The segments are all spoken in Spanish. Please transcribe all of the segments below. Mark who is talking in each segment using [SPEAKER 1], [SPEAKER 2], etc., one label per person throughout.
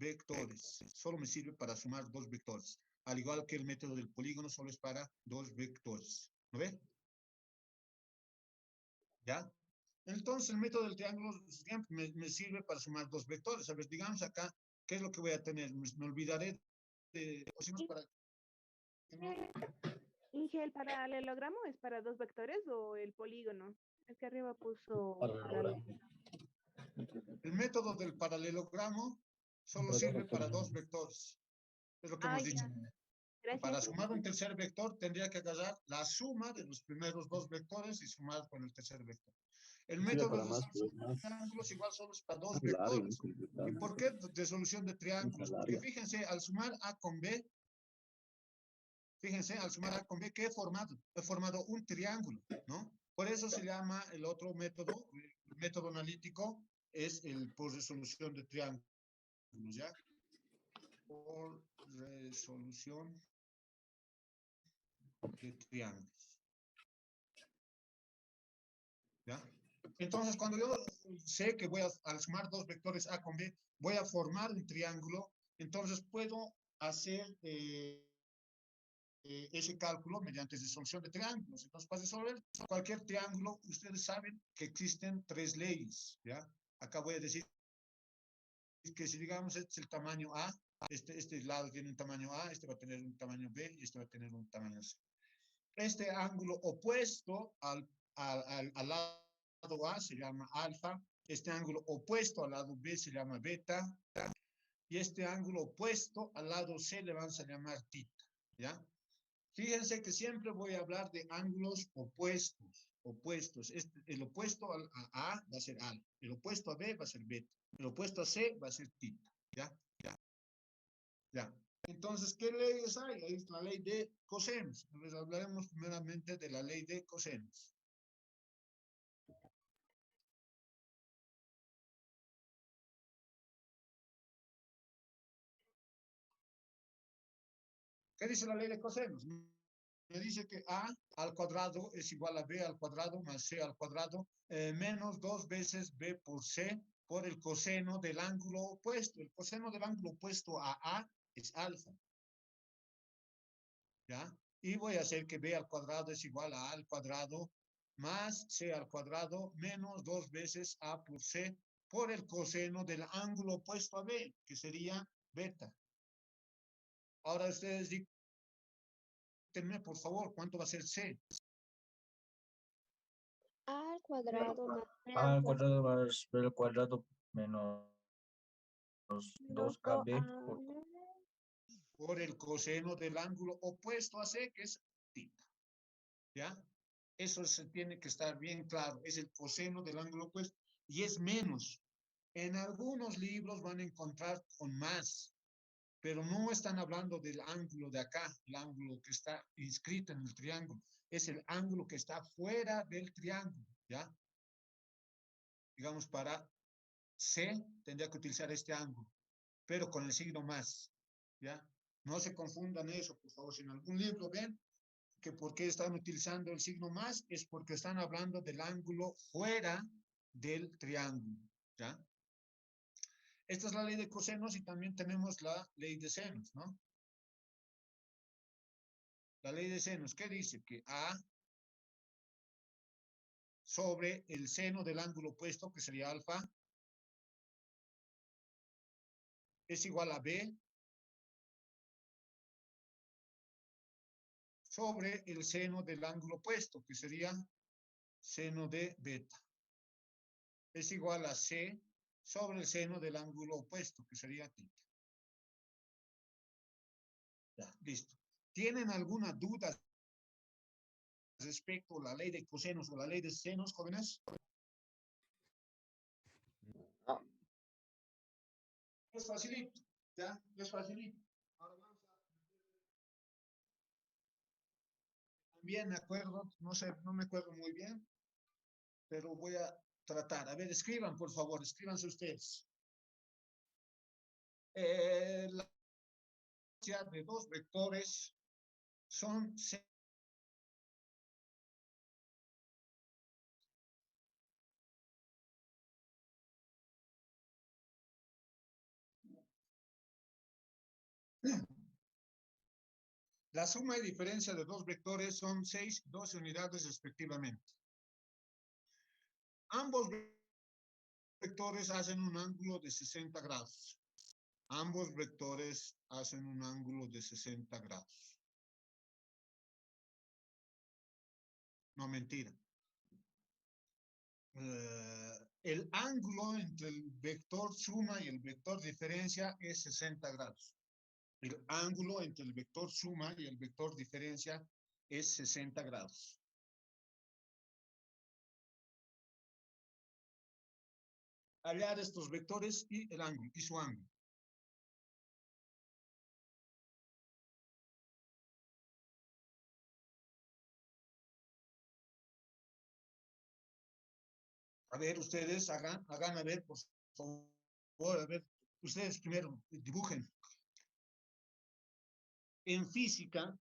[SPEAKER 1] vectores. Solo me sirve para sumar dos vectores. Al igual que el método del polígono, solo es para dos vectores. ¿No ve? ¿Ya? Entonces, el método del triángulo siempre me sirve para sumar dos vectores. A ver, digamos acá, ¿qué es lo que voy a tener? Me olvidaré de... O si no es para...
[SPEAKER 2] Inge, ¿el paralelogramo es para dos vectores o el polígono? Es que arriba puso paralelo.
[SPEAKER 1] El método del paralelogramo solo sirve para dos vectores. Es lo que
[SPEAKER 2] Ah,
[SPEAKER 1] hemos dicho.
[SPEAKER 2] ya. Gracias.
[SPEAKER 1] Para sumar un tercer vector tendría que agarrar la suma de los primeros dos vectores y sumar con el tercer vector. El método de solución de triángulos igual solo es para dos vectores. ¿Y por qué de solución de triángulos? Porque fíjense, al sumar A con B, fíjense, al sumar A con B, ¿qué he formado? He formado un triángulo, ¿no? Por eso se llama el otro método, el método analítico, es el por resolución de triángulos, ¿ya? Por resolución de triángulos. ¿Ya? Entonces, cuando yo sé que voy a, al sumar dos vectores A con B, voy a formar un triángulo, entonces puedo hacer ese cálculo mediante resolución de triángulos. Entonces, para resolver cualquier triángulo, ustedes saben que existen tres leyes, ¿ya? Acá voy a decir que si digamos este es el tamaño A, este lado tiene un tamaño A, este va a tener un tamaño B y este va a tener un tamaño C. Este ángulo opuesto al lado A se llama alfa, este ángulo opuesto al lado B se llama beta, y este ángulo opuesto al lado C le vamos a llamar tita, ¿ya? Fíjense que siempre voy a hablar de ángulos opuestos, opuestos. El opuesto a A va a ser alfa, el opuesto a B va a ser beta, el opuesto a C va a ser tita, ¿ya? Ya. Entonces, ¿qué leyes hay? Hay la ley de cosenos. Entonces, hablaremos primeramente de la ley de cosenos. ¿Qué dice la ley de cosenos? Me dice que A al cuadrado es igual a B al cuadrado más C al cuadrado menos dos veces B por C por el coseno del ángulo opuesto. El coseno del ángulo opuesto a A es alfa. ¿Ya? Y voy a hacer que B al cuadrado es igual a al cuadrado más C al cuadrado menos dos veces A por C por el coseno del ángulo opuesto a B, que sería beta. Ahora ustedes díganme, por favor, ¿cuánto va a ser C?
[SPEAKER 3] A al cuadrado más B
[SPEAKER 4] A
[SPEAKER 3] al
[SPEAKER 4] al
[SPEAKER 3] cuadrado.
[SPEAKER 4] cuadrado más B al cuadrado menos
[SPEAKER 3] Menos
[SPEAKER 4] 2AB
[SPEAKER 1] Por el coseno del ángulo opuesto a C, que es tita. ¿Ya? Eso se tiene que estar bien claro. Es el coseno del ángulo opuesto y es menos. En algunos libros van a encontrar con más, pero no están hablando del ángulo de acá, el ángulo que está inscrito en el triángulo. Es el ángulo que está fuera del triángulo, ¿ya? Digamos, para C tendría que utilizar este ángulo, pero con el signo más, ¿ya? No se confundan eso, por favor. Si en algún libro ven que por qué están utilizando el signo más, es porque están hablando del ángulo fuera del triángulo, ¿ya? Esta es la ley de cosenos y también tenemos la ley de senos, ¿no? La ley de senos, ¿qué dice? Que A sobre el seno del ángulo opuesto, que sería alfa, es igual a B sobre el seno del ángulo opuesto, que sería seno de beta. Es igual a C sobre el seno del ángulo opuesto, que sería tita. Ya, listo. ¿Tienen alguna duda respecto a la ley de cosenos o la ley de senos, jóvenes?
[SPEAKER 5] No.
[SPEAKER 1] Es facilito, ¿ya? Es facilito. Ahora vamos a... También me acuerdo, no sé, no me acuerdo muy bien, pero voy a tratar. A ver, escriban, por favor, escríbanse ustedes. La diferencia de dos vectores son La suma y diferencia de dos vectores son 6 y 12 unidades respectivamente. Ambos vectores hacen un ángulo de 60 grados. Ambos vectores hacen un ángulo de 60 grados. No, mentira. El ángulo entre el vector suma y el vector diferencia es 60 grados. El ángulo entre el vector suma y el vector diferencia es 60 grados. Hallar estos vectores y el ángulo, y su ángulo. A ver, ustedes hagan a ver, por favor, a ver, ustedes primero dibujen. En física,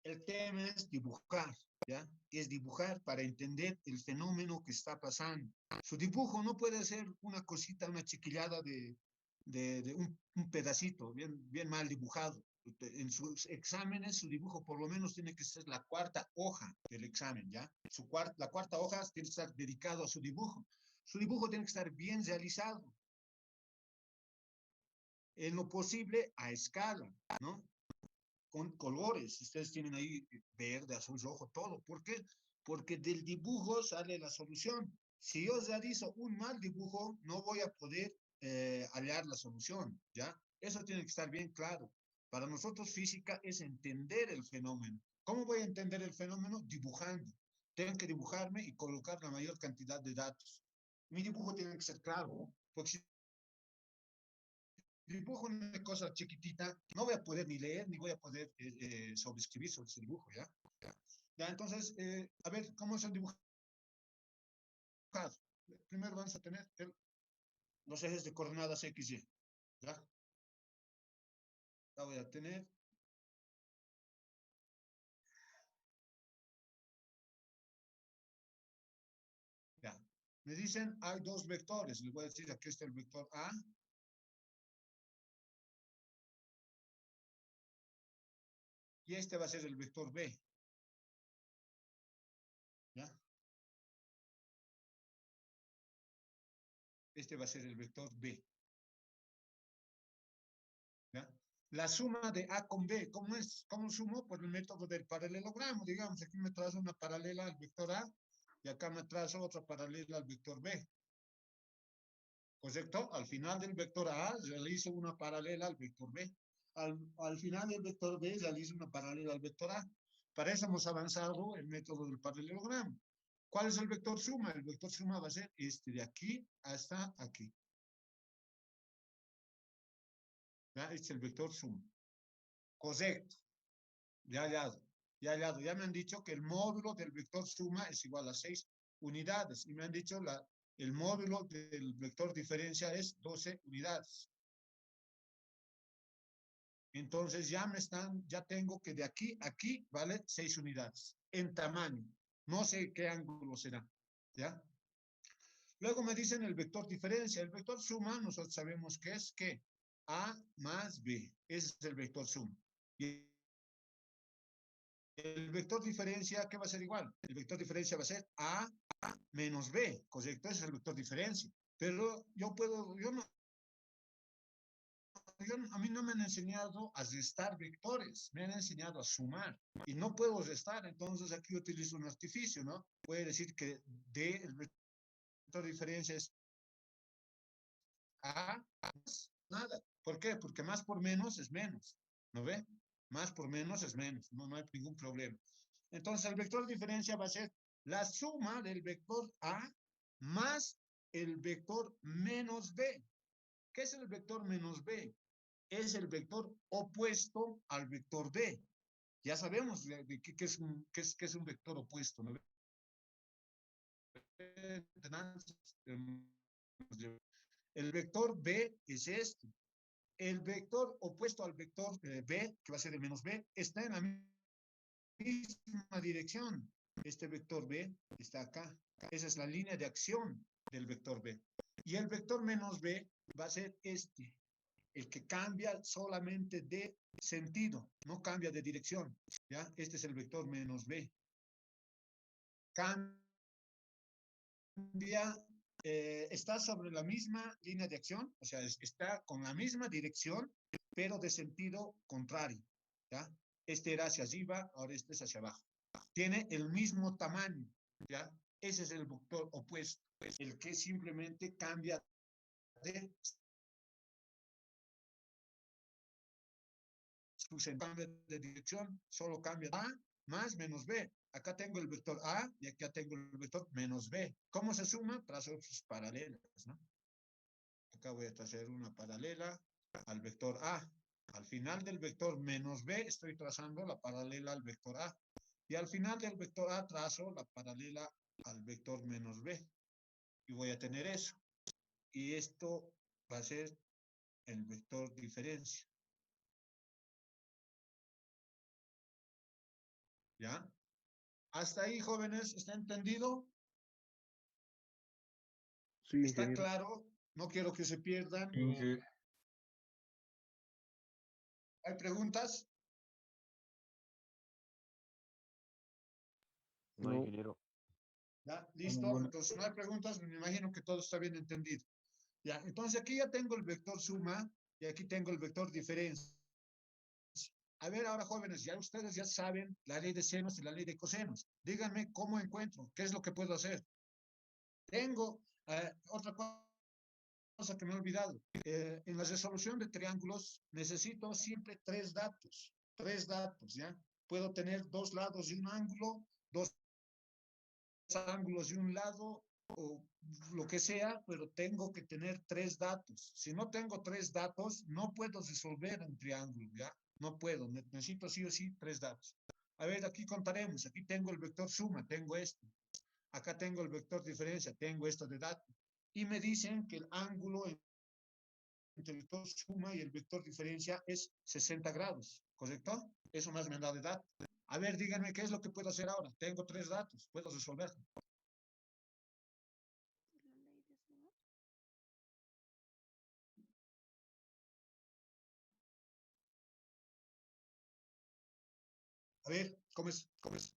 [SPEAKER 1] el tema es dibujar, ¿ya? Es dibujar para entender el fenómeno que está pasando. Su dibujo no puede ser una cosita, una chiquillada de un pedacito, bien mal dibujado. En sus exámenes, su dibujo por lo menos tiene que ser la cuarta hoja del examen, ¿ya? La cuarta hoja tiene que estar dedicado a su dibujo. Su dibujo tiene que estar bien realizado. En lo posible, a escala, ¿no? Con colores. Ustedes tienen ahí verde, azul, rojo, todo. ¿Por qué? Porque del dibujo sale la solución. Si yo realizo un mal dibujo, no voy a poder hallar la solución, ¿ya? Eso tiene que estar bien claro. Para nosotros física es entender el fenómeno. ¿Cómo voy a entender el fenómeno? Dibujando. Tengo que dibujarme y colocar la mayor cantidad de datos. Mi dibujo tiene que ser claro, porque si dibujo una cosa chiquitita, no voy a poder ni leer, ni voy a poder sobreescribir sobre ese dibujo, ¿ya? Ya, entonces, a ver, ¿cómo es el dibujado? Primero vamos a tener los ejes de coordenadas X, Y, ¿ya? La voy a tener. Ya. Me dicen, hay dos vectores. Les voy a decir, aquí está el vector A. Y este va a ser el vector B. ¿Ya? Este va a ser el vector B. ¿Ya? La suma de A con B, ¿cómo es? ¿Cómo sumo? Por el método del paralelogramo, digamos. Aquí me trazo una paralela al vector A y acá me trazo otra paralela al vector B. ¿Correcto? Al final del vector A realizo una paralela al vector B. Al final del vector B realizo una paralela al vector A. Para eso hemos avanzado el método del paralelogramo. ¿Cuál es el vector suma? El vector suma va a ser este de aquí hasta aquí. ¿Ya? Este es el vector suma. Correcto. Ya hallado. Ya hallado. Ya me han dicho que el módulo del vector suma es igual a 6 unidades. Y me han dicho el módulo del vector diferencia es 12 unidades. Entonces ya tengo que de aquí a aquí vale 6 unidades en tamaño. No sé qué ángulo será, ¿ya? Luego me dicen el vector diferencia. El vector suma, nosotros sabemos que es ¿qué? A más B. Ese es el vector suma. Y el vector diferencia, ¿qué va a ser igual? El vector diferencia va a ser A menos B, ¿correcto? Ese es el vector diferencia. Pero a mí no me han enseñado a restar vectores, me han enseñado a sumar y no puedo restar, entonces aquí utilizo un artificio, ¿no? Puede decir que D, el vector de diferencia es A más nada. ¿Por qué? Porque más por menos es menos, ¿no ve? Más por menos es menos, no hay ningún problema. Entonces el vector de diferencia va a ser la suma del vector A más el vector menos B. ¿Qué es el vector menos B? Es el vector opuesto al vector B. Ya sabemos de qué es un vector opuesto, ¿no? El vector B es este. El vector opuesto al vector B, que va a ser el menos B, está en la misma dirección. Este vector B está acá. Esa es la línea de acción del vector B. Y el vector menos B va a ser este. el que cambia solamente de sentido, no cambia de dirección, ¿ya? Este es el vector menos b. Cambia, está sobre la misma línea de acción, o sea, está con la misma dirección, pero de sentido contrario, ¿ya? Este era hacia arriba, ahora este es hacia abajo. Tiene el mismo tamaño, ¿ya? Ese es el vector opuesto, el que simplemente cambia de su sentido de dirección, solo cambia A más menos B. Acá tengo el vector A y acá tengo el vector menos B. ¿Cómo se suma? Trazo sus paralelas, ¿no? Acá voy a trazar una paralela al vector A. Al final del vector menos B estoy trazando la paralela al vector A. Y al final del vector A trazo la paralela al vector menos B. Y voy a tener eso. Y esto va a ser el vector diferencia. ¿Ya? Hasta ahí, jóvenes, ¿está entendido?
[SPEAKER 5] Sí,
[SPEAKER 1] ¿Está
[SPEAKER 5] ingeniero.
[SPEAKER 1] claro? No quiero que se pierdan.
[SPEAKER 4] Sí, sí.
[SPEAKER 1] ¿Hay preguntas?
[SPEAKER 5] No,
[SPEAKER 6] No.
[SPEAKER 5] ingeniero.
[SPEAKER 1] ¿Ya?
[SPEAKER 4] No,
[SPEAKER 1] ¿Listo?
[SPEAKER 4] ninguna.
[SPEAKER 1] Entonces, no hay preguntas. Me imagino que todo está bien entendido. ¿Ya? Entonces, aquí ya tengo el vector suma y aquí tengo el vector diferencia. A ver, ahora, jóvenes, ya ustedes ya saben la ley de senos y la ley de cosenos. Díganme cómo encuentro, qué es lo que puedo hacer. Tengo otra cosa que me he olvidado. En la resolución de triángulos necesito siempre tres datos, ¿ya? Puedo tener dos lados y un ángulo, dos ángulos de un lado o lo que sea, pero tengo que tener tres datos. Si no tengo tres datos, no puedo resolver un triángulo, ¿ya? No puedo, necesito sí o sí tres datos. A ver, aquí contaremos, aquí tengo el vector suma, tengo esto. Acá tengo el vector diferencia, tengo esto de datos. Y me dicen que el ángulo entre el vector suma y el vector diferencia es 60 grados, ¿correcto? Eso más me han dado de datos. A ver, díganme qué es lo que puedo hacer ahora. Tengo tres datos, puedo resolver. A ver, ¿cómo es? ¿Cómo es?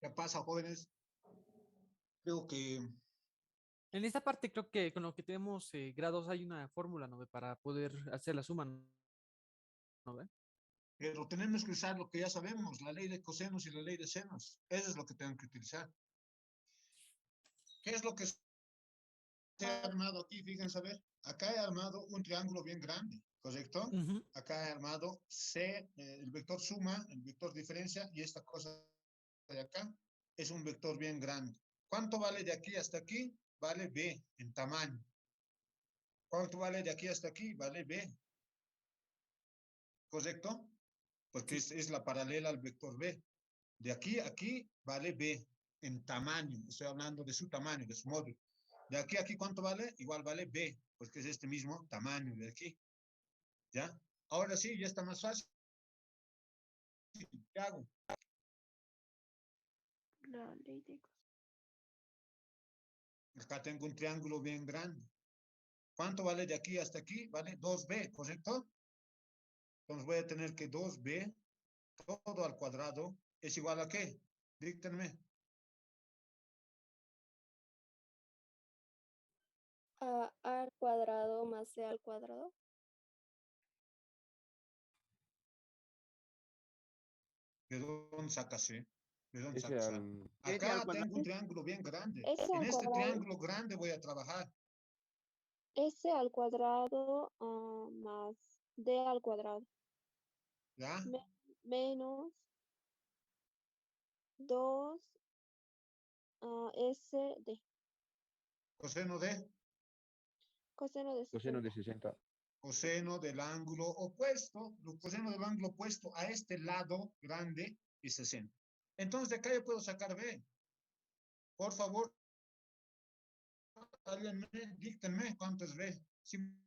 [SPEAKER 1] ¿Qué pasa, jóvenes? Creo que,
[SPEAKER 6] En esta parte creo que con lo que tenemos grados hay una fórmula, ¿no ve? Para poder hacer la suma, ¿no ve?
[SPEAKER 1] pero tenemos que usar lo que ya sabemos, la ley de cosenos y la ley de senos. Eso es lo que tengo que utilizar. ¿Qué es lo que se ha armado aquí? Fíjense, a ver. Acá he armado un triángulo bien grande, ¿correcto?
[SPEAKER 6] Ujú.
[SPEAKER 1] Acá he armado C, el vector suma, el vector diferencia, y esta cosa de acá es un vector bien grande. ¿Cuánto vale de aquí hasta aquí? Vale B en tamaño. ¿Cuánto vale de aquí hasta aquí? Vale B. ¿Correcto? Porque es la paralela al vector B. De aquí a aquí vale B en tamaño. Estoy hablando de su tamaño, de su módulo. De aquí a aquí, ¿cuánto vale? Igual vale B, porque es este mismo tamaño de aquí. ¿Ya? Ahora sí, ya está más fácil. ¿Qué hago?
[SPEAKER 2] La ley de
[SPEAKER 1] Acá tengo un triángulo bien grande. ¿Cuánto vale de aquí hasta aquí? Vale 2B, ¿correcto? Entonces voy a tener que 2B, todo al cuadrado, es igual a ¿qué? Díctenme.
[SPEAKER 3] A al cuadrado más C al cuadrado.
[SPEAKER 1] ¿De dónde sacas C? ¿De dónde
[SPEAKER 5] Ese
[SPEAKER 1] sacas A?
[SPEAKER 5] al...
[SPEAKER 6] Ese al
[SPEAKER 1] Acá
[SPEAKER 6] cuadrado.
[SPEAKER 1] tengo un triángulo bien grande.
[SPEAKER 3] S
[SPEAKER 1] En
[SPEAKER 3] al
[SPEAKER 1] este
[SPEAKER 3] cuadrado.
[SPEAKER 1] triángulo grande voy a trabajar.
[SPEAKER 3] S al cuadrado más D al cuadrado.
[SPEAKER 1] ¿Ya?
[SPEAKER 3] Menos 2 SD.
[SPEAKER 1] Coseno de
[SPEAKER 3] Coseno de
[SPEAKER 5] Coseno de
[SPEAKER 3] 60.
[SPEAKER 5] 60.
[SPEAKER 1] coseno del ángulo opuesto. Lo coseno del ángulo opuesto a este lado grande es 60. Entonces de acá yo puedo sacar B. Por favor, díctenme cuánto es B. Simplemente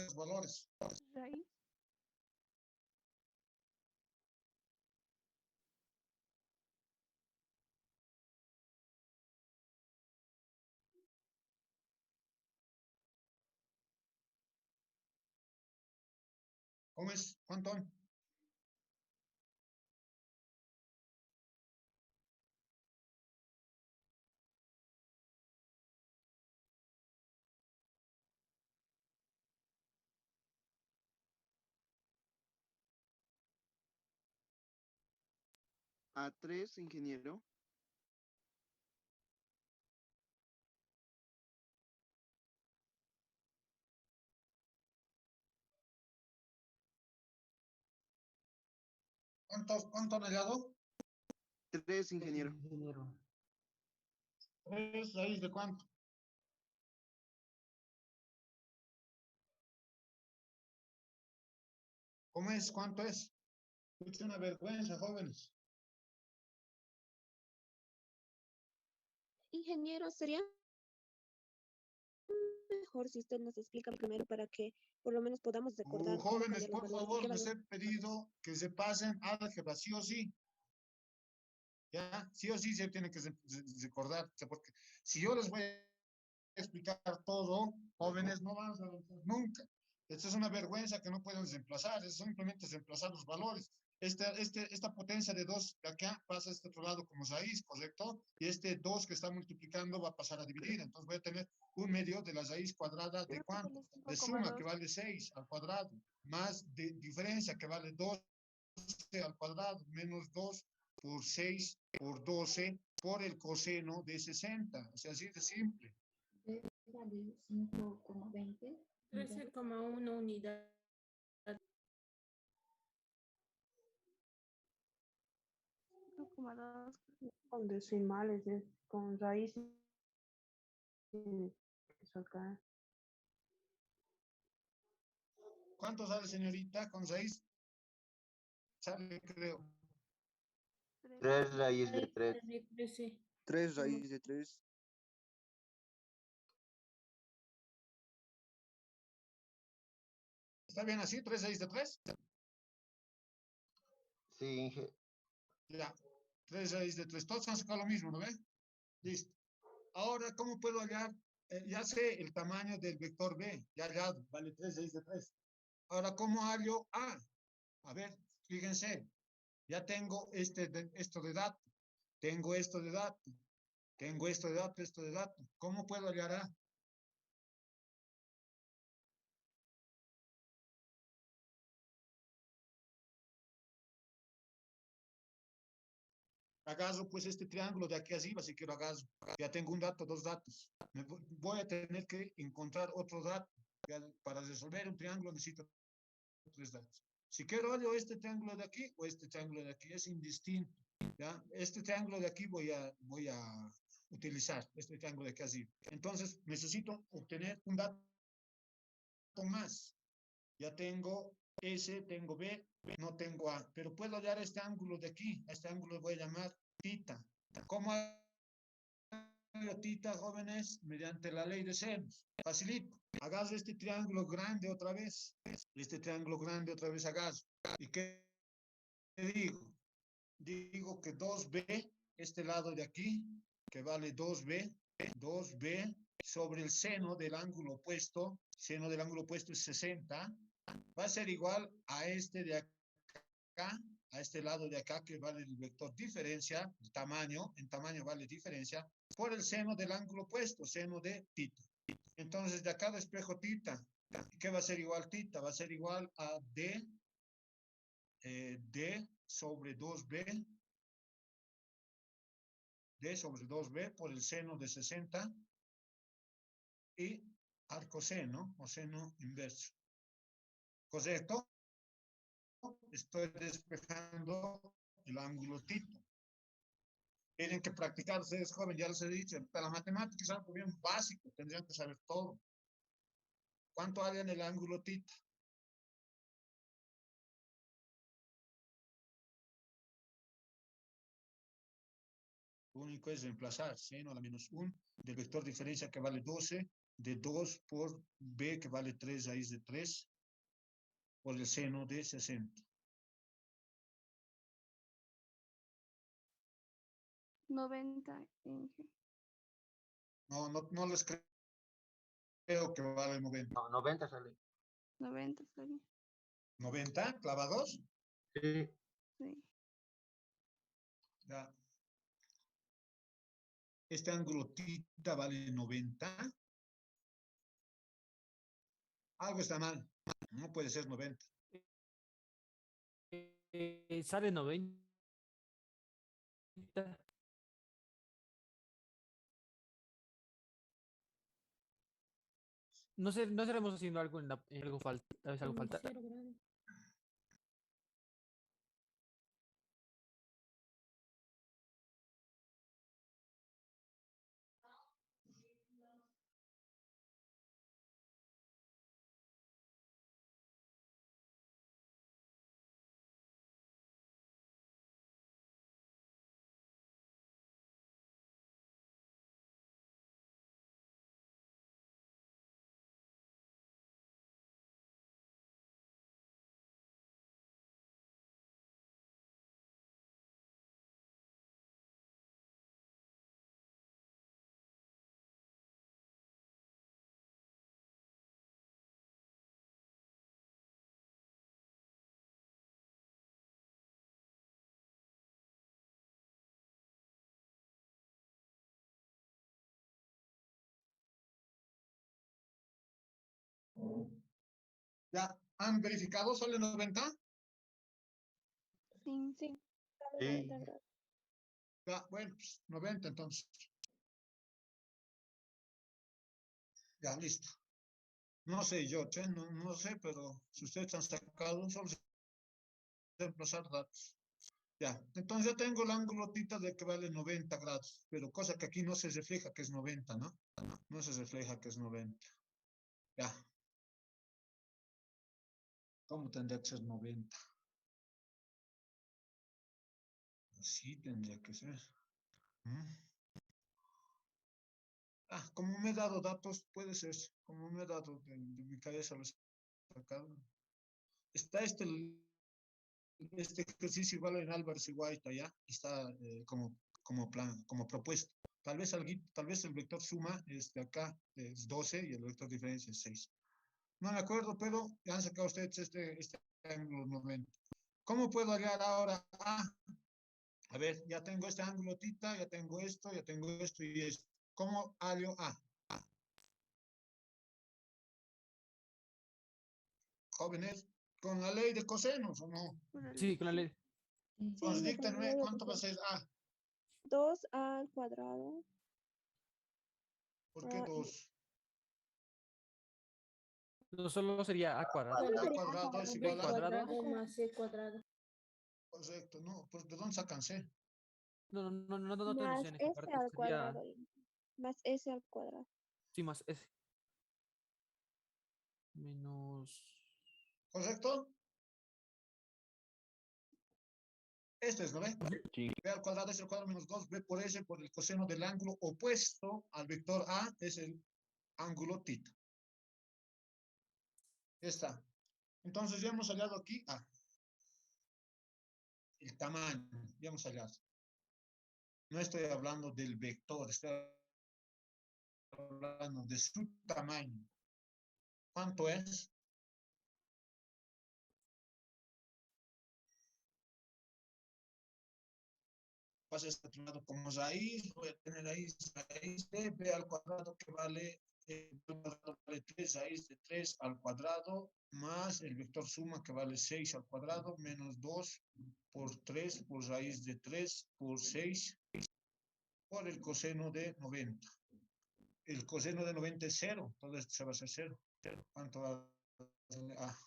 [SPEAKER 1] los valores.
[SPEAKER 2] raíz.
[SPEAKER 1] ¿Cómo es? ¿Cuánto?
[SPEAKER 5] A3, ingeniero.
[SPEAKER 1] ¿Cuánto han hallado?
[SPEAKER 5] 3, ingeniero.
[SPEAKER 6] Ingeniero.
[SPEAKER 1] 3 raíz de cuánto. ¿Cómo es? ¿Cuánto es? Es una vergüenza, jóvenes.
[SPEAKER 3] Ingeniero, sería mejor si usted nos explica primero para que por lo menos podamos recordar cómo
[SPEAKER 1] Jóvenes,
[SPEAKER 3] cambiar los
[SPEAKER 1] por
[SPEAKER 3] valores y
[SPEAKER 1] favor,
[SPEAKER 3] qué
[SPEAKER 1] les
[SPEAKER 3] valor.
[SPEAKER 1] he pedido que se pasen álgebra, sí o sí. ¿Ya? Sí o sí se tiene que recordar, porque si yo les voy a explicar todo, jóvenes, no vamos a avanzar nunca. Esto es una vergüenza que no pueden reemplazar, es simplemente reemplazar los valores. Esta potencia de 2 de acá pasa a este otro lado como raíz, ¿correcto? Y este 2 que está multiplicando va a pasar a dividir. Entonces voy a tener 1/2 de la raíz cuadrada de
[SPEAKER 2] Creo que
[SPEAKER 1] cuánto?
[SPEAKER 2] sale
[SPEAKER 1] De suma, que
[SPEAKER 2] 5,2.
[SPEAKER 1] vale 6 al cuadrado, más de diferencia, que vale 12 al cuadrado, menos 2 por 6 por 12 por el coseno de 60. O sea, así de simple.
[SPEAKER 7] Vale 5,20.
[SPEAKER 8] 13,1 unidad.
[SPEAKER 2] Con decimales, con raíces. Eso acá.
[SPEAKER 1] ¿Cuánto sale, señorita? Con 6 sale, creo.
[SPEAKER 4] 3 raíz de 3.
[SPEAKER 5] 3 raíz de 3.
[SPEAKER 1] ¿Está bien así? ¿3 raíz de 3?
[SPEAKER 4] Sí,
[SPEAKER 1] Ya. 3 raíz de 3. Todos han sacado lo mismo, ¿no ve? Listo. Ahora, ¿cómo puedo hallar? Ya sé el tamaño del vector B. Ya hallado. Vale 3 raíz de 3. Ahora, ¿cómo hallo A? A ver, fíjense. Ya tengo esto de dato. Tengo esto de dato. Tengo esto de dato, esto de dato. ¿Cómo puedo hallar A? Agarro pues este triángulo de aquí arriba, si quiero agarro. Ya tengo un dato, dos datos. Voy a tener que encontrar otro dato. Para resolver un triángulo necesito tres datos. Si quiero hallo este triángulo de aquí o este triángulo de aquí, es indistinto. ¿Ya? Este triángulo de aquí voy a utilizar, este triángulo de aquí arriba. Entonces necesito obtener un dato más. Ya tengo S, tengo B, no tengo A, pero puedo hallar este ángulo de aquí. A este ángulo voy a llamar tita. ¿Cómo hallo tita, jóvenes? Mediante la ley de senos. Facilito. Agarro este triángulo grande otra vez. Este triángulo grande otra vez agarro. ¿Y qué digo? Digo que 2B, este lado de aquí, que vale 2B sobre el seno del ángulo opuesto, seno del ángulo opuesto es 60, va a ser igual a este de acá, a este lado de acá, que vale el vector diferencia, el tamaño, en tamaño vale diferencia, por el seno del ángulo opuesto, seno de tita. Entonces, de acá despejo tita. ¿Qué va a ser igual tita? Va a ser igual a D sobre 2B, D sobre 2B por el seno de 60 y al coseno o seno inverso. ¿Correcto? Estoy despejando el ángulo tita. Tienen que practicar ustedes, jóvenes, ya les he dicho, para la matemática es algo bien básico, tendrían que saber todo. ¿Cuánto hay en el ángulo tita? Lo único es reemplazar seno a la menos 1 del vector diferencia que vale 12, de 2 por b que vale 3 raíz de 3 por el seno de 60.
[SPEAKER 3] 90,
[SPEAKER 1] No les creo que vale 90.
[SPEAKER 4] no, 90 sale.
[SPEAKER 3] 90 está bien.
[SPEAKER 1] 90 clavados.
[SPEAKER 4] Sí.
[SPEAKER 3] Sí.
[SPEAKER 1] Ya. Este ángulo tita vale 90. Algo está mal. No puede ser 90.
[SPEAKER 6] Sale 90. No sé, no estaremos haciendo algo en algo falta, tal vez algo falta.
[SPEAKER 8] 0 grados.
[SPEAKER 1] ¿Ya han verificado? ¿Sale 90?
[SPEAKER 3] Sí, sí. Sale
[SPEAKER 4] Sí.
[SPEAKER 3] 90 grados.
[SPEAKER 1] Ya, bueno, pues 90 entonces. Ya, listo. No sé yo, che, no sé, pero si ustedes han sacado, solo se reemplazar datos. Ya, entonces ya tengo el ángulo tita de que vale 90 grados, pero cosa que aquí no se refleja que es 90, ¿no? No se refleja que es 90. Ya. ¿Cómo tendría que ser 90? Así tendría que ser. ¿Mm? Como me he dado datos, puede ser. Como me he dado de mi cabeza los he sacado. Está este ejercicio igual en Álvarez y Guaita, ¿ya? Está como plan, como propuesto. Tal vez el vector suma acá es 12 y el vector diferencia es 6. No me acuerdo, pero ya han sacado ustedes este ángulo 90. ¿Cómo puedo hallar ahora A? A ver, ya tengo este ángulo tita, ya tengo esto y esto. ¿Cómo hallo A? Jóvenes, con la ley de cosenos, ¿o no?
[SPEAKER 6] Sí, con la ley.
[SPEAKER 1] Entonces,
[SPEAKER 3] Sí,
[SPEAKER 1] díctenme cuánto va a ser A.
[SPEAKER 3] 2 al cuadrado.
[SPEAKER 1] ¿Por qué 2?
[SPEAKER 6] No solo sería a cuadrado.
[SPEAKER 3] Solo
[SPEAKER 1] A
[SPEAKER 3] sería
[SPEAKER 1] cuadrado es
[SPEAKER 8] B
[SPEAKER 1] igual a...
[SPEAKER 8] cuadrado más C cuadrado.
[SPEAKER 1] Correcto, no, pues ¿de dónde sacan C?
[SPEAKER 6] No tenemos
[SPEAKER 3] más
[SPEAKER 6] en esta
[SPEAKER 3] S
[SPEAKER 6] parte.
[SPEAKER 3] al
[SPEAKER 6] Sería
[SPEAKER 3] cuadrado. Más S al cuadrado.
[SPEAKER 6] sí más S. Menos.
[SPEAKER 1] ¿Correcto? Este es, ¿no ve?
[SPEAKER 4] Sí.
[SPEAKER 1] B al cuadrado es el cuadrado menos 2B por S por el coseno del ángulo opuesto al vector A, es el ángulo tita. Ya está. Entonces ya hemos hallado aquí A. El tamaño, ya hemos hallado. No estoy hablando del vector, estoy hablando de su tamaño. ¿Cuánto es? Pasa este otro lado como raíz, voy a tener raíz de b al cuadrado que vale, vale 3, raíz de 3 al cuadrado, más el vector suma que vale 6 al cuadrado, menos 2 por 3 por raíz de 3 por 6 por el coseno de 90. El coseno de 90 es 0, todo esto se va a hacer 0. ¿Cuánto va a A?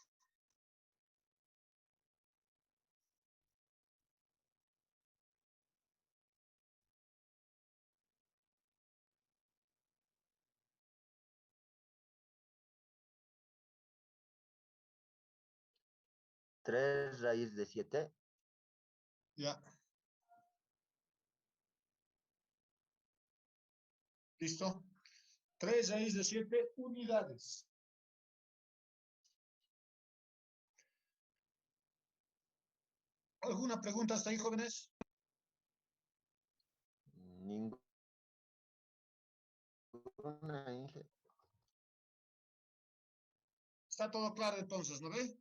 [SPEAKER 4] Tres raíz de 7.
[SPEAKER 1] Ya. ¿Listo? 3 raíz de 7 unidades. ¿Alguna pregunta hasta ahí, jóvenes?
[SPEAKER 4] Ninguna, Inge.
[SPEAKER 1] Está todo claro entonces, ¿no ve?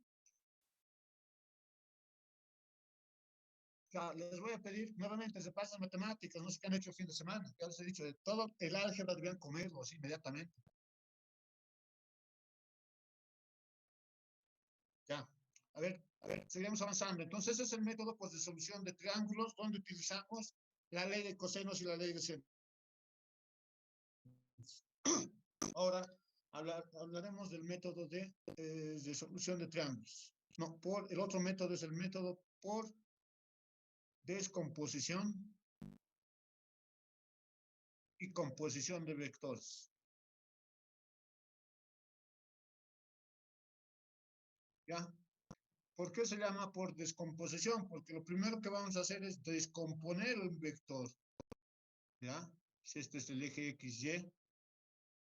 [SPEAKER 1] Ya, les voy a pedir nuevamente, se pasan matemáticas, no sé qué han hecho el fin de semana. Ya les he dicho, de todo el álgebra deberían comerlo así inmediatamente. Ya, a ver, seguimos avanzando. Entonces, ese es el método pues, de solución de triángulos donde utilizamos la ley de cosenos y la ley de senos. Ahora hablaremos del método de solución de triángulos. No, el otro método es el método por descomposición y composición de vectores. ¿Ya? ¿Por qué se llama por descomposición? Porque lo primero que vamos a hacer es descomponer un vector. ¿Ya? Si este es el eje XY,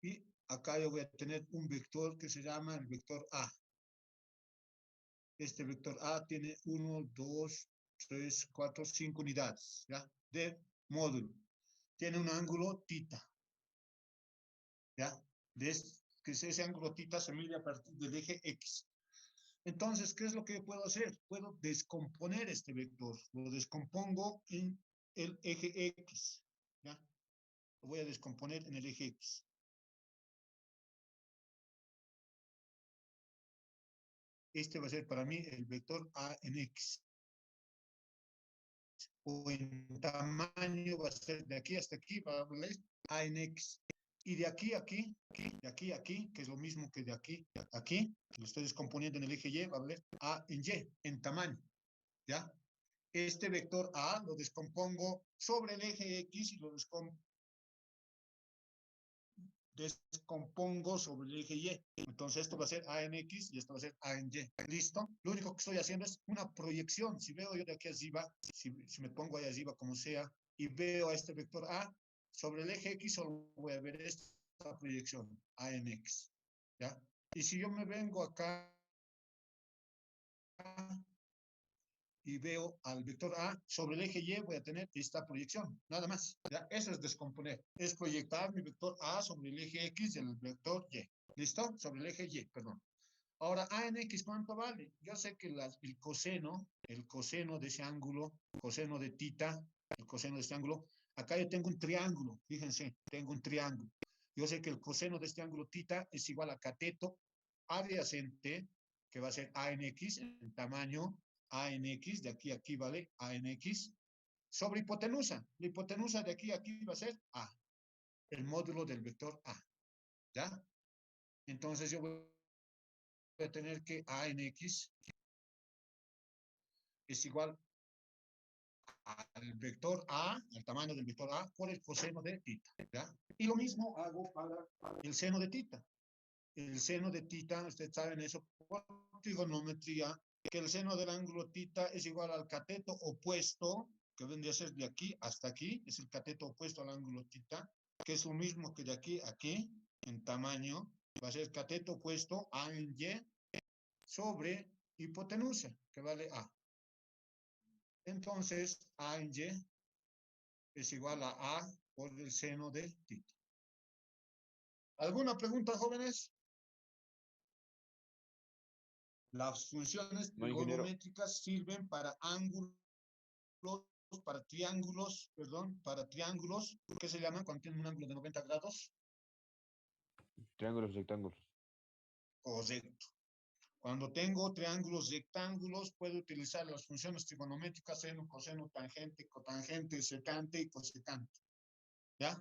[SPEAKER 1] y acá yo voy a tener un vector que se llama el vector A. Este vector A tiene 1, 2, 3, 4, 5 unidades, ¿ya? De módulo. Tiene un ángulo θ, ¿ya? Que ese ángulo θ se mide a partir del eje X. Entonces, ¿qué es lo que puedo hacer? Puedo descomponer este vector. Lo descompongo en el eje X, ¿ya? Lo voy a descomponer en el eje X. Este va a ser para mí el vector A en X. O en tamaño va a ser de aquí hasta aquí, va a valer A en X. Y de aquí a aquí, de aquí a aquí, que es lo mismo que de aquí a aquí, lo estoy descomponiendo en el eje Y, va a valer A en Y, en tamaño, ¿ya? Este vector A lo descompongo sobre el eje X y lo descompongo sobre el eje Y. Entonces esto va a ser A en X y esto va a ser A en Y. ¿Listo? Lo único que estoy haciendo es una proyección. Si veo yo de aquí arriba, si me pongo ahí arriba como sea, y veo a este vector A, sobre el eje X solo voy a ver esta proyección, A en X. ¿Ya? Y si yo me vengo acá y veo al vector A, sobre el eje Y voy a tener esta proyección, nada más. ¿Ya? Eso es descomponer, es proyectar mi vector A sobre el eje X del vector Y. ¿Listo? Sobre el eje Y, perdón. Ahora, A en X, ¿cuánto vale? Yo sé que el coseno de ese ángulo, coseno de θ, el coseno de este ángulo, acá yo tengo un triángulo, fíjense, tengo un triángulo. Yo sé que el coseno de este ángulo θ es igual a cateto adyacente, que va a ser A en X, en tamaño A en X, de aquí a aquí vale A en X, sobre hipotenusa. La hipotenusa de aquí a aquí va a ser A, el módulo del vector A, ¿ya? Entonces yo voy a tener que A en X es igual al vector A, al tamaño del vector A, por el coseno de θ, ¿ya? Y lo mismo hago para el seno de θ. El seno de θ, ustedes saben eso por trigonometría, que el seno del ángulo θ es igual al cateto opuesto, que vendría a ser de aquí hasta aquí, es el cateto opuesto al ángulo θ, que es lo mismo que de aquí a aquí, en tamaño, va a ser cateto opuesto A en Y sobre hipotenusa, que vale A. Entonces, A en Y es igual a A por el seno de θ. ¿Alguna pregunta, jóvenes? Las funciones trigonométricas sirven para ángulos, para triángulos, ¿qué se llaman cuando tienen un ángulo de 90 grados?
[SPEAKER 9] Triángulos, rectángulos.
[SPEAKER 1] Correcto. Cuando tengo triángulos rectángulos, puedo utilizar las funciones trigonométricas seno, coseno, tangente, cotangente, secante y cosecante. ¿Ya?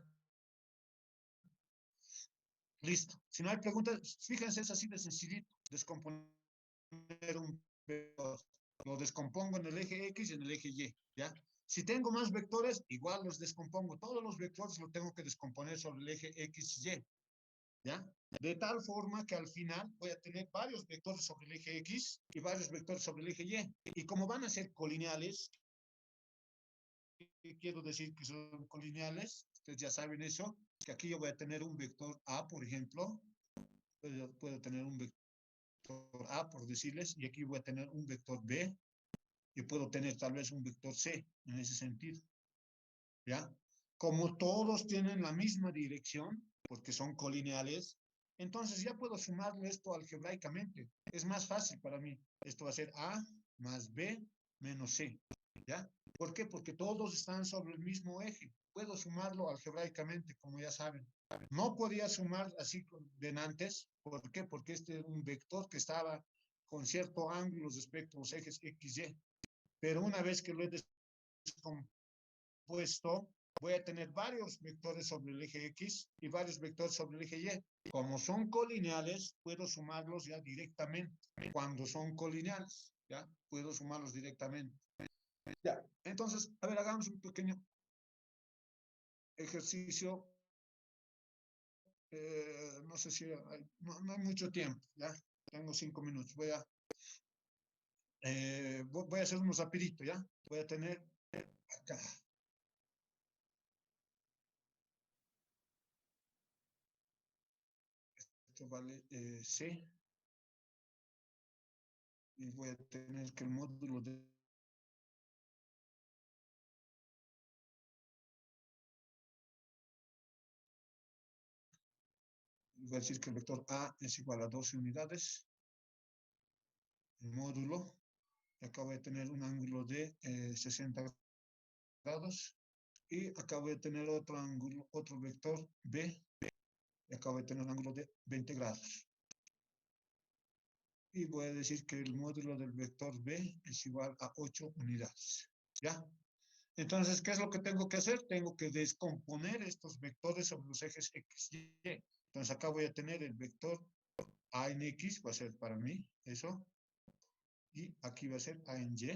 [SPEAKER 1] Listo. Si no hay preguntas, fíjense, es así de sencillito. Descomponer un vector. Lo descompongo en el eje X y en el eje Y. ¿Ya? Si tengo más vectores, igual los descompongo. Todos los vectores los tengo que descomponer sobre el eje X y Y. ¿Ya? De tal forma que al final voy a tener varios vectores sobre el eje X y varios vectores sobre el eje Y. Y como van a ser colineales, ¿qué quiero decir que son colineales? Ustedes ya saben eso, que aquí yo voy a tener un vector A, por ejemplo. Puedo tener un vector A, por decirles, y aquí voy a tener un vector B, y puedo tener tal vez un vector C, en ese sentido. ¿Ya? Como todos tienen la misma dirección, porque son colineales, entonces ya puedo sumarlo esto algebraicamente. Es más fácil para mí. Esto va a ser A más B menos C. ¿Ya? ¿Por qué? Porque todos están sobre el mismo eje. Puedo sumarlo algebraicamente, como ya saben. No podía sumar así de antes. ¿Por qué? Porque este es un vector que estaba con cierto ángulo respecto a los ejes X, Y. Pero una vez que lo he descompuesto, voy a tener varios vectores sobre el eje X y varios vectores sobre el eje Y. Como son colineales, puedo sumarlos ya directamente. Cuando son colineales, ¿ya? Puedo sumarlos directamente. Ya, entonces, a ver, hagamos un pequeño ejercicio. No sé si no hay mucho tiempo, ¿ya? Tengo 5 minutos. Voy a hacer unos rapidito, ¿ya? Voy a tener acá. Esto vale C. Y voy a tener que el módulo de voy a decir que el vector A es igual a 12 unidades. El módulo, y acá voy a tener un ángulo de 60 grados. Y acá voy a tener otro ángulo, otro vector B, y acá voy a tener un ángulo de 20 grados. Y voy a decir que el módulo del vector B es igual a 8 unidades. ¿Ya? Entonces, ¿qué es lo que tengo que hacer? Tengo que descomponer estos vectores sobre los ejes X y Y. Entonces, acá voy a tener el vector A en X, va a ser para mí eso. Y aquí va a ser A en Y.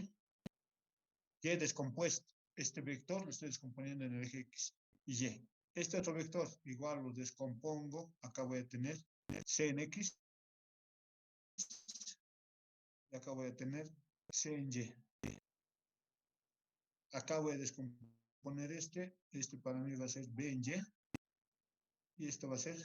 [SPEAKER 1] Y descompuesto. Este vector lo estoy descomponiendo en el eje X y Y. Este otro vector, igual lo descompongo. Acá voy a tener C en X. Y acá voy a tener C en Y. Acá voy a descomponer este para mí va a ser B en Y, y esto va a ser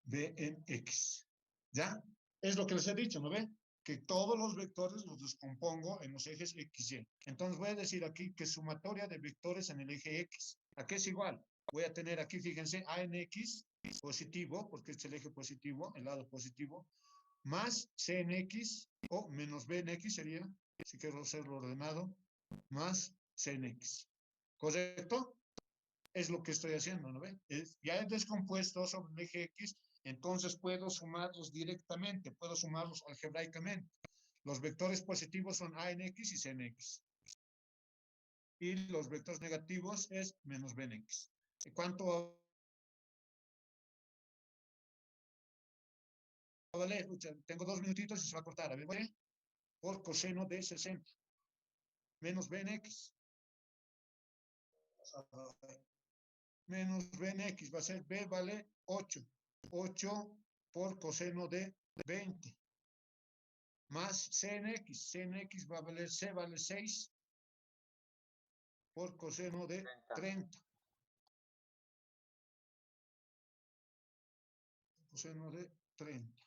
[SPEAKER 1] B en X. ¿Ya? Es lo que les he dicho, ¿no ve? Que todos los vectores los descompongo en los ejes X, Y. Entonces voy a decir aquí que sumatoria de vectores en el eje X. Aquí es igual. Voy a tener aquí, fíjense, A en X positivo, porque es el eje positivo, el lado positivo, más C en X, o menos B en X sería, si quiero hacerlo ordenado, más C en X. ¿Correcto? Es lo que estoy haciendo, ¿no ve? Ya he descompuesto sobre el eje X, entonces puedo sumarlos directamente, puedo sumarlos algebraicamente. Los vectores positivos son A en X y C en X. Y los vectores negativos es menos B en X. ¿Cuánto vale? Tengo 2 minutitos y se va a cortar. A ver, ¿vale? Por coseno de 60. Menos B en X. Menos B en X va a ser B vale 8. 8 por coseno de 20. Más C en X. C en X va a valer C vale 6 por coseno de 30. Coseno de 30.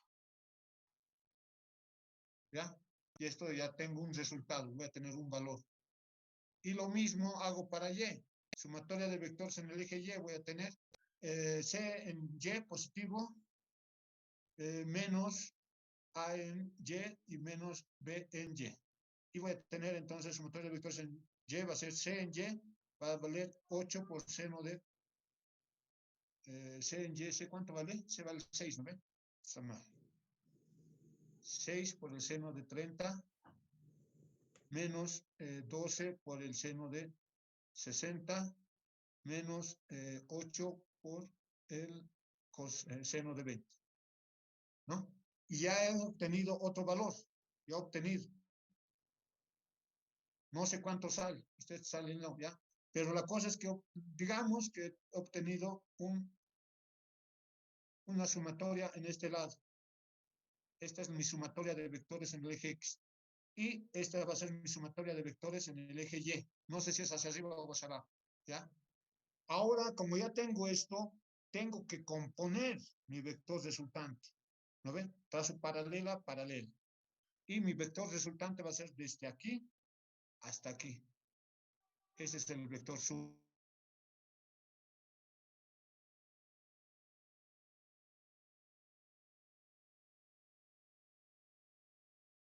[SPEAKER 1] ¿Ya? Y esto ya tengo un resultado. Voy a tener un valor. Y lo mismo hago para Y. Sumatoria de vectores en el eje Y voy a tener C en Y positivo menos A en Y y menos B en Y. Y voy a tener entonces sumatoria de vectores en Y va a ser C en Y, va a valer 8 por seno de C en Y. ¿C cuánto vale? C vale 6, ¿no ve? Está mal. 6 por el seno de 30 menos 12 por el seno de 60 menos 8 por el seno de 20. ¿No? Y ya he obtenido otro valor. Ya he obtenido. No sé cuánto sale. Ustedes salen, no, ¿ya? Pero la cosa es que, digamos que he obtenido una sumatoria en este lado. Esta es mi sumatoria de vectores en el eje X. Y esta va a ser mi sumatoria de vectores en el eje Y. No sé si es hacia arriba o hacia abajo. ¿Ya? Ahora, como ya tengo esto, tengo que componer mi vector resultante. ¿No ven? Trazo paralela, paralela. Y mi vector resultante va a ser desde aquí hasta aquí. Ese es el vector sub.